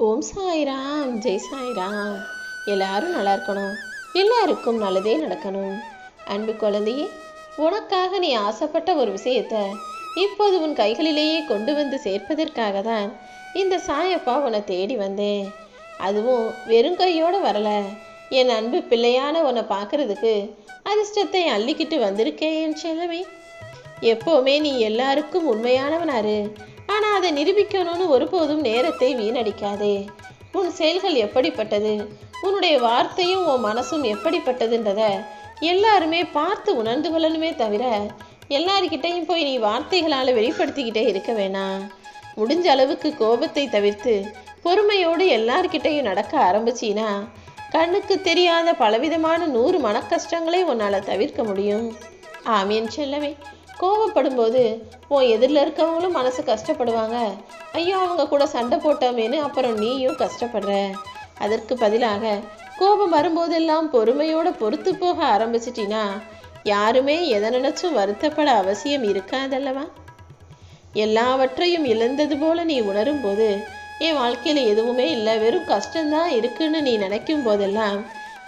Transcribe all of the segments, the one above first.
ஓம் சாய்ராம், ஜெய் சாய்ராம். எல்லாரும் நல்லா இருக்கணும், எல்லாருக்கும் நல்லதே நடக்கணும். அன்பு குழந்தையே, உனக்காக நீ ஆசைப்பட்ட ஒரு விஷயத்தை இப்போது உன் கைகளிலேயே கொண்டு வந்து சேர்ப்பதற்காக தான் இந்த சாயப்பா உன்னை தேடி வந்தேன். அதுவும் வெறும் கையோடு வரல. என் அன்பு பிள்ளையான உன்னை பார்க்கறதுக்கு அதிர்ஷ்டத்தை அள்ளிக்கிட்டு வந்திருக்கேன் என் செல்லமே. எப்போவுமே நீ எல்லாருக்கும் உண்மையானவனாரு. ஆனால் அதை நிரூபிக்கணும்னு ஒருபோதும் நேரத்தை வீணடிக்காதே. உன் செயல்கள் எப்படிப்பட்டது, உன்னுடைய வார்த்தையும் உன் மனசும் எப்படிப்பட்டதுன்றத எல்லாருமே பார்த்து உணர்ந்து கொள்ளணுமே தவிர எல்லார்கிட்டையும் போய் நீ வார்த்தைகளால் வெளிப்படுத்திக்கிட்டே இருக்க வேணாம். முடிஞ்ச அளவுக்கு கோபத்தை தவிர்த்து பொறுமையோடு எல்லார்கிட்டையும் நடக்க ஆரம்பிச்சினா கண்ணுக்கு தெரியாத பலவிதமான 100 மனக்கஷ்டங்களை உன்னால் தவிர்க்க முடியும். ஆமீன் செல்லவே. கோபப்படும் போது உன் எதிரில் இருக்கவங்களும் மனசு கஷ்டப்படுவாங்க. ஐயோ, அவங்க கூட சண்டை போட்டோமேனு அப்புறம் நீயும் கஷ்டப்படுற. அதற்கு பதிலாக கோபம் வரும்போதெல்லாம் பொறுமையோடு பொறுத்து போக ஆரம்பிச்சிட்டினா யாருமே எதை நினைச்சும் வருத்தப்பட அவசியம் இருக்காதல்லவா. எல்லாவற்றையும் இழந்தது போல நீ உணரும் போது என் வாழ்க்கையில் எதுவுமே இல்லை, வெறும் கஷ்டம்தான் இருக்குன்னு நீ நினைக்கும் போதெல்லாம்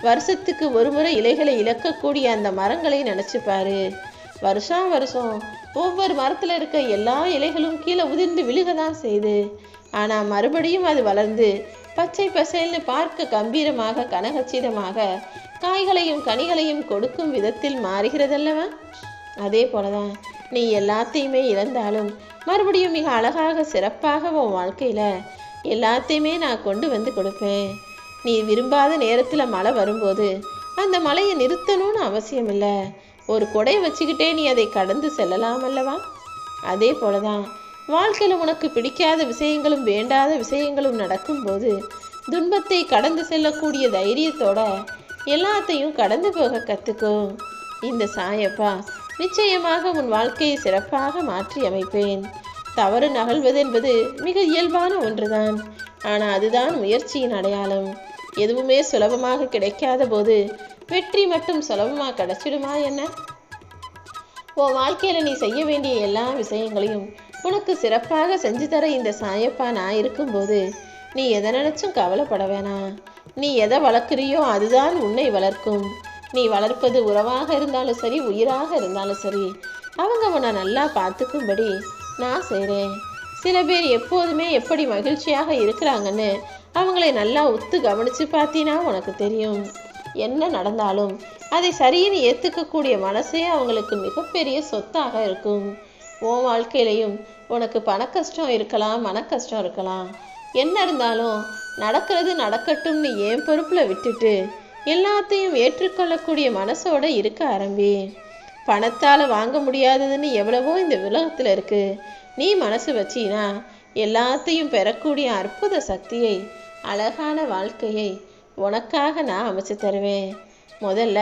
வருஷத்துக்கு ஒரு முறை இலைகளை இழக்கக்கூடிய அந்த மரங்களை நினச்சிப்பாரு. வருஷம் ஒவ்வொரு மரத்தில் இருக்க எல்லா இலைகளும் கீழே உதிர்ந்து விழுகதான் செய்து. ஆனால் மறுபடியும் அது வளர்ந்து பச்சை பசைல்னு பார்க்க கம்பீரமாக கனகச்சிதமாக காய்களையும் கனிகளையும் கொடுக்கும் விதத்தில் மாறுகிறதல்லவா. அதே போலதான் நீ எல்லாத்தையுமே இழந்தாலும் மறுபடியும் மிக அழகாக சிறப்பாக உன் வாழ்க்கையில் எல்லாத்தையுமே நான் கொண்டு வந்து கொடுப்பேன். நீ விரும்பாத நேரத்தில் மழை வரும்போது அந்த மழையை நிறுத்தணும்னு அவசியம் இல்லை. ஒரு கொடை வச்சுக்கிட்டே நீ அதை கடந்து செல்லலாம் அல்லவா. அதே போலதான் வாழ்க்கையில் உனக்கு பிடிக்காத விஷயங்களும் வேண்டாத விஷயங்களும் நடக்கும்போது துன்பத்தை கடந்து செல்லக்கூடிய தைரியத்தோட எல்லாத்தையும் கடந்து போக கற்றுக்கோ. இந்த சாயப்பா நிச்சயமாக உன் வாழ்க்கையை சிறப்பாக மாற்றி அமைப்பேன். தவறு நகழ்வது என்பது மிக இயல்பான ஒன்றுதான். ஆனால் அதுதான் முயற்சியின் அடையாளம். எதுவுமே சுலபமாக கிடைக்காத போது வெற்றி மட்டும் சுலபமாக கிடைச்சிடுமா என்ன? உன் வாழ்க்கையில் நீ செய்ய வேண்டிய எல்லா விஷயங்களையும் உனக்கு சிறப்பாக செஞ்சு தர இந்த சாயப்பா நான் இருக்கும்போது நீ எதை நினைச்சும் கவலைப்பட வேணாம். நீ எதை வளர்க்குறியோ அதுதான் உன்னை வளர்க்கும். நீ வளர்ப்பது உறவாக இருந்தாலும் சரி, உயிராக இருந்தாலும் சரி, அவங்க உன்னை நல்லா பார்த்துக்கும்படி நான் செய்கிறேன். சில பேர் எப்போதுமே எப்படி மகிழ்ச்சியாக இருக்கிறாங்கன்னு அவங்களை நல்லா உத்து கவனித்து பார்த்தீனா உனக்கு தெரியும். என்ன நடந்தாலும் அதை சரின்னு ஏற்றுக்கக்கூடிய மனசே அவங்களுக்கு மிகப்பெரிய சொத்தாக இருக்கும். உன் வாழ்க்கையிலையும் உனக்கு பண கஷ்டம் இருக்கலாம், மன கஷ்டம் இருக்கலாம். என்ன இருந்தாலும் நடக்கிறது நடக்கட்டும்னு என் பொறுப்பில் விட்டுட்டு எல்லாத்தையும் ஏற்றுக்கொள்ளக்கூடிய மனசோட இருக்க ஆரம்பி. பணத்தால் வாங்க முடியாததுன்னு எவ்வளவோ இந்த உலகத்தில் இருக்கு. நீ மனசு வச்சினா எல்லாத்தையும் பெறக்கூடிய அற்புத சக்தியை, அழகான வாழ்க்கையை உனக்காக நான் அமைச்சு தருவேன். முதல்ல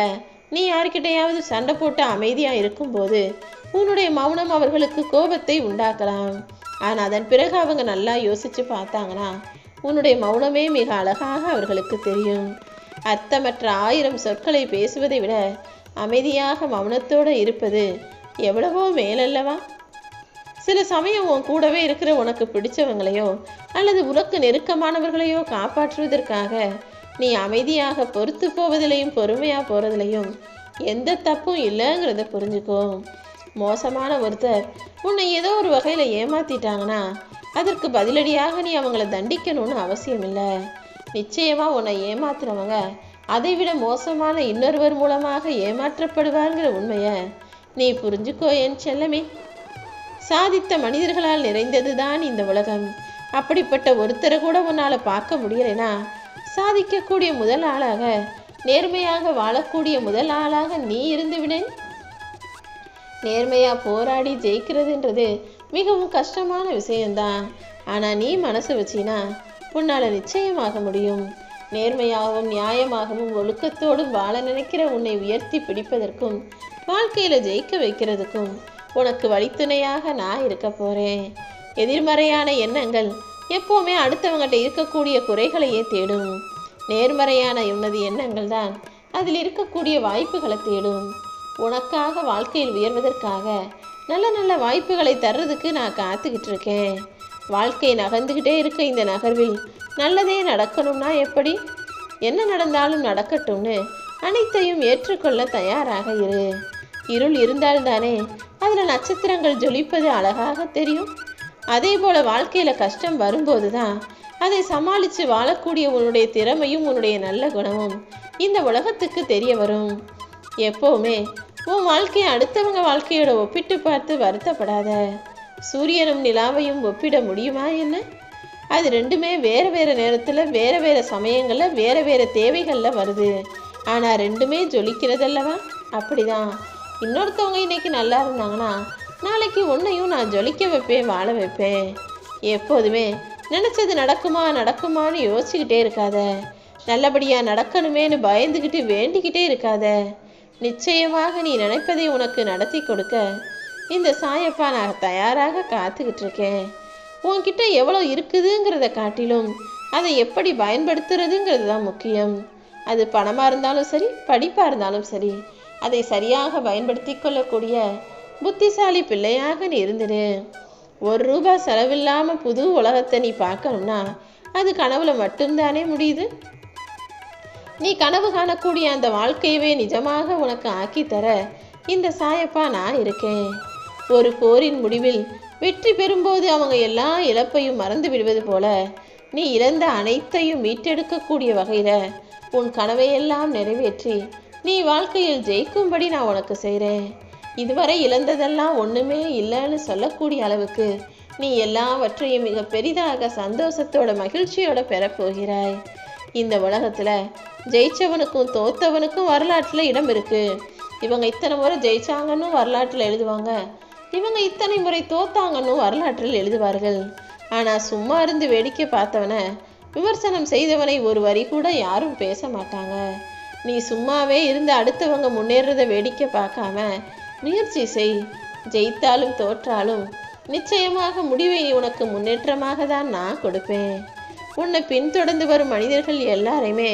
நீ யார்கிட்டையாவது சண்டை போட்டு அமைதியாக இருக்கும்போது உன்னுடைய மௌனம் அவர்களுக்கு கோபத்தை உண்டாக்கலாம். ஆனால் அதன் பிறகு அவங்க நல்லா யோசித்து பார்த்தாங்கன்னா உன்னுடைய மௌனமே மிக அழகாக அவர்களுக்கு தெரியும். அர்த்தமற்ற 1000 சொற்களை பேசுவதை விட அமைதியாக மௌனத்தோடு இருப்பது எவ்வளவோ மேலல்லவா. சில சமயம் உன் கூடவே இருக்கிற உனக்கு பிடிச்சவங்களையோ அல்லது உனக்கு நெருக்கமானவர்களையோ காப்பாற்றுவதற்காக நீ அமைதியாக பொறுத்து போவதிலையும் பொறுமையாக போகிறதுலையும் எந்த தப்பும் இல்லைங்கிறத புரிஞ்சுக்கோ. மோசமான ஒருத்தர் உன்னை ஏதோ ஒரு வகையில் ஏமாத்திட்டாங்கன்னா அதற்கு பதிலடியாக நீ அவங்கள தண்டிக்கணும்னு அவசியம் இல்லை. நிச்சயமாக உன்னை ஏமாத்துறவங்க அதை விட மோசமான இன்னொருவர் மூலமாக ஏமாற்றப்படுவார்கிற உண்மையை நீ புரிஞ்சுக்கோ என் செல்லமே. சாதித்த மனிதர்களால் நிறைந்தது தான் இந்த உலகம். அப்படிப்பட்ட ஒருத்தரை கூட உன்னால் பார்க்க முடியலைன்னா சாதிக்கக்கூடிய முதல் ஆளாக, நேர்மையாக வாழக்கூடிய முதல் ஆளாக நீ இருந்து விடேன். நேர்மையாக போராடி ஜெயிக்கிறதுன்றது மிகவும் கஷ்டமான விஷயம்தான். ஆனால் நீ மனசு வச்சினா உன்னால் நிச்சயமாக முடியும். நேர்மையாகவும் நியாயமாகவும் ஒழுக்கத்தோடும் வாழ நினைக்கிற உன்னை உயர்த்தி பிடிப்பதற்கும் வாழ்க்கையில் ஜெயிக்க வைக்கிறதுக்கும் உனக்கு வழித்துணையாக நான் இருக்க போகிறேன். எதிர்மறையான எண்ணங்கள் எப்போவுமே அடுத்தவங்ககிட்ட இருக்கக்கூடிய குறைகளையே தேடும். நேர்மறையான உன்னது எண்ணங்கள் தான் அதில் இருக்கக்கூடிய வாய்ப்புகளை தேடும். உனக்காக வாழ்க்கையில் உயர்வதற்காக நல்ல நல்ல வாய்ப்புகளை தர்றதுக்கு நான் காத்துக்கிட்டு இருக்கேன். வாழ்க்கை நகர்ந்துக்கிட்டே இருக்க இந்த நகர்வில் நல்லதே நடக்கணும்னா எப்படி? என்ன நடந்தாலும் நடக்கட்டும்னு அனைத்தையும் ஏற்றுக்கொள்ள தயாராக இரு. இருள் இருந்தால்தானே அதில் நட்சத்திரங்கள் ஜொலிப்பது அழகாக தெரியும். அதே போல வாழ்க்கையில் கஷ்டம் வரும்போது தான் அதை சமாளித்து வாழக்கூடிய உன்னுடைய திறமையும் உன்னுடைய நல்ல குணமும் இந்த உலகத்துக்கு தெரிய வரும். எப்போவுமே உன் வாழ்க்கையை அடுத்தவங்க வாழ்க்கையோட ஒப்பிட்டு பார்த்து வருத்தப்படாத. சூரியனும் நிலாவையும் ஒப்பிட முடியுமா என்ன? அது ரெண்டுமே வேறு வேறு நேரத்தில் வேறு வேறு சமயங்களில் வேறு வேறு தேவைகளில் வருது. ஆனால் ரெண்டுமே ஜொலிக்கிறதல்லவா? அப்படிதான் இன்னொருத்தவங்க இன்னைக்கு நல்லா இருந்தாங்கன்னா நாளைக்கு உன்னையும் நான் ஜொலிக்க வைப்பேன், வாழ வைப்பேன். எப்போதுமே நினச்சது நடக்குமான்னு யோசிச்சுக்கிட்டே இருக்காத. நல்லபடியாக நடக்கணுமேனு பயந்துக்கிட்டு வேண்டிக்கிட்டே இருக்காத. நிச்சயமாக நீ நினைப்பதை உனக்கு நடத்தி கொடுக்க இந்த சாயப்பா நான் தயாராக காத்துக்கிட்டு இருக்கேன். உன்கிட்ட எவ்வளோ இருக்குதுங்கிறத காட்டிலும் அதை எப்படி பயன்படுத்துறதுங்கிறது தான் முக்கியம். அது பணமாக இருந்தாலும் சரி, படிப்பாக இருந்தாலும் சரி, அதை சரியாக பயன்படுத்தி கொள்ளக்கூடிய புத்திசாலி பிள்ளையாக நீ இருந்துடு. ₹1 செலவில்லாமல் புது உலகத்தை நீ பார்க்கணும்னா அது கனவுல மட்டும்தானே முடியுது. நீ கனவு காணக்கூடிய அந்த வாழ்க்கையவே நிஜமாக உனக்கு ஆக்கித்தர இந்த சாயப்பா நான் இருக்கேன். ஒரு போரின் முடிவில் வெற்றி பெறும்போது அவங்க எல்லா இழப்பையும் மறந்து விடுவது போல நீ இழந்த அனைத்தையும் மீட்டெடுக்கக்கூடிய வகையில் உன் கனவையெல்லாம் நிறைவேற்றி நீ வாழ்க்கையில் ஜெயிக்கும்படி நான் உனக்கு செய்கிறேன். இதுவரை இழந்ததெல்லாம் ஒன்றுமே இல்லைன்னு சொல்லக்கூடிய அளவுக்கு நீ எல்லாவற்றையும் மிக பெரிதாக சந்தோஷத்தோட மகிழ்ச்சியோட பெறப்போகிறாய். இந்த உலகத்தில் ஜெயிச்சவனுக்கும் தோத்தவனுக்கும் வரலாற்றில் இடம் இருக்கு. இவங்க இத்தனை முறை ஜெயிச்சாங்கன்னு வரலாற்றில் எழுதுவாங்க, இவங்க இத்தனை முறை தோத்தாங்கன்னு வரலாற்றில் எழுதுவார்கள். ஆனால் சும்மா இருந்து வேடிக்கை பார்த்தவனை விமர்சனம் செய்தவனை ஒரு வரி கூட யாரும் பேச மாட்டாங்க. நீ சும்மாவே இருந்து அடுத்தவங்க முன்னேறதை வேடிக்கை பார்க்காம முயற்சி செய். ஜெயித்தாலும் தோற்றாலும் நிச்சயமாக முடிவை உனக்கு முன்னேற்றமாக தான் நான் கொடுப்பேன். உன்னை பின்தொடர்ந்து வரும் மனிதர்கள் எல்லாரையுமே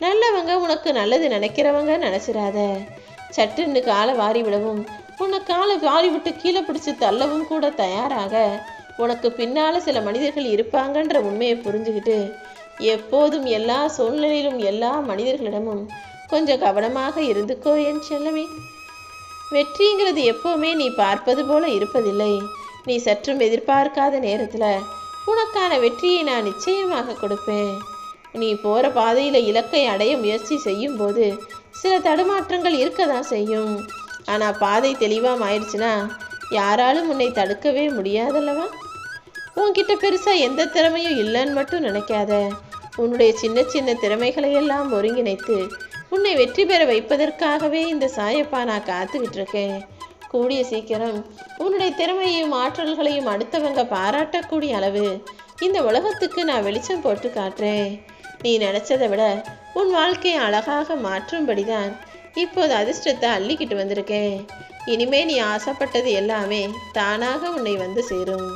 நல்லவங்க, உனக்கு நல்லது நினைக்கிறவங்க நினச்சிடாத. சட்டுன்னு காலை வாரி விடவும் உன்னை காலை வாரி விட்டு கீழே பிடிச்சி தள்ளவும் கூட தயாராக உனக்கு பின்னால் சில மனிதர்கள் இருப்பாங்கன்ற உண்மையை புரிஞ்சுக்கிட்டு எப்போதும் எல்லா சூழ்நிலையிலும் எல்லா மனிதர்களிடமும் கொஞ்சம் கவனமாக இருந்துக்கோ என் செல்லமே. வெற்றிங்கிறது எப்போவுமே நீ பார்ப்பது போல இருப்பதில்லை. நீ சற்றும் எதிர்பார்க்காத நேரத்தில் உனக்கான வெற்றியை நான் நிச்சயமாக கொடுப்பேன். நீ போகிற பாதையில் இலக்கை அடைய முயற்சி செய்யும் போது சில தடுமாற்றங்கள் இருக்க தான் செய்யும். ஆனால் பாதை தெளிவாக ஆயிடுச்சுன்னா யாராலும் உன்னை தடுக்கவே முடியாதல்லவா? உன்கிட்ட பெருசாக எந்த திறமையும் இல்லைன்னு மட்டும் நினைக்காத. உன்னுடைய சின்ன சின்ன திறமைகளை எல்லாம் ஒருங்கிணைத்து உன்னை வெற்றி பெற வைப்பதற்காகவே இந்த சாயப்பா நான் காத்துக்கிட்டு இருக்கேன். கூடிய சீக்கிரம் உன்னுடைய திறமையையும் ஆற்றல்களையும் அடுத்தவங்க பாராட்டக்கூடிய அளவு இந்த உலகத்துக்கு நான் வெளிச்சம் போட்டு காட்டுறேன். நீ நினைச்சதை விட உன் வாழ்க்கையை அழகாக மாற்றும்படிதான் இப்போது அதிர்ஷ்டத்தை அள்ளிக்கிட்டு வந்திருக்கேன். இனிமே நீ ஆசைப்பட்டது எல்லாமே தானாக உன்னை வந்து சேரும்.